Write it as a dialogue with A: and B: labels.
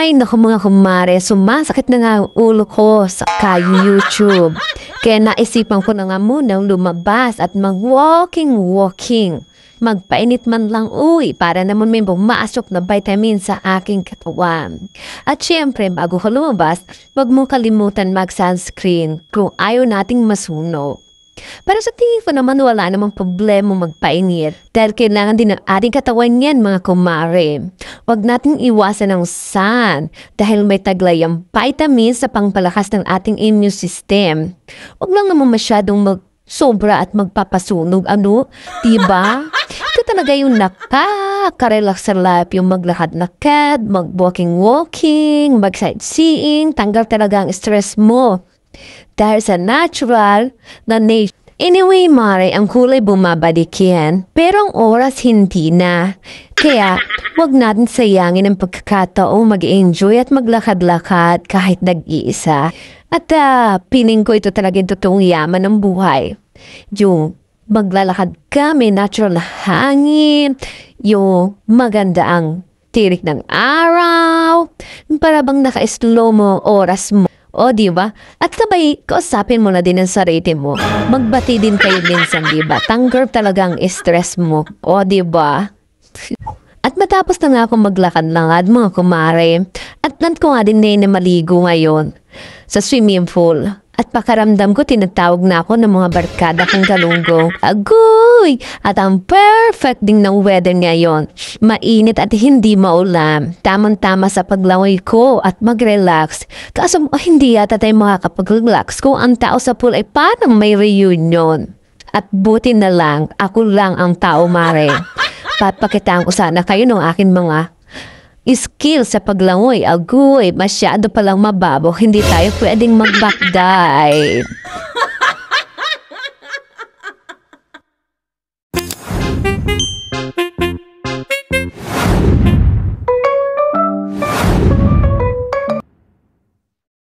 A: Ay, naku mga kumare, sumasakit na nga ang ulo ko sa YouTube. Kaya naisipan ko na nga munang lumabas at mag-walking. Magpainit man lang para naman may bumasok na vitamin sa aking katawan. At syempre, bago ka lumabas, wag mo kalimutan mag-sunscreen kung ayaw nating masunog. Para sa tingin ko naman wala namang problema magpainit dahil kailangan din ng ating katawan yan mga kumare. Huwag nating iwasan ang sun dahil may taglay ang vitamins sa pangpalakas ng ating immune system. Huwag lang naman masyadong sobra at magpapasunog, diba? Ito talaga yung nakaka-relax sa life, yung maglakad-lakad, mag-walking, mag-sightseeing, tanggal talaga ang stress mo. Dahil sa natural na nature. Anyway, Mare, ang kulay bumabalik yan, pero ang oras hindi na. Kaya, wag natin sayangin ang pagkakataong mag-enjoy at maglakad-lakad kahit nag-iisa. At piling ko ito talaga yung totoong yaman ng buhay. Yung maglalakad ka, may natural na hangin, yung maganda ang tirik ng araw, para bang naka-slow mo oras mo. O, diba? At sabay, kausapin mo na din ang sarili mo. Magbati din kayo minsan, diba? Tanggap talaga ang stress mo. O, diba? At matapos na nga akong maglakad-langad, mga kumare, at plan ko nga din na maligo ngayon sa swimming pool. At pakaramdam ko, tinatawag na ako ng mga barkada kong galunggong. Agoy! At ang perfect ding ng weather ngayon. Mainit at hindi maulan. Tamang-tama sa paglangoy ko at mag-relax. Kaso hindi yata tayo makakapag-relax kung ang tao sa pool ay parang may reunion. At buti na lang, ako lang ang tao, Mare. Papakitaan ko sana kayo ng akin mga skill sa paglangoy. Agoy, masyado palang mababaw. Hindi tayo pwedeng mag-back dive.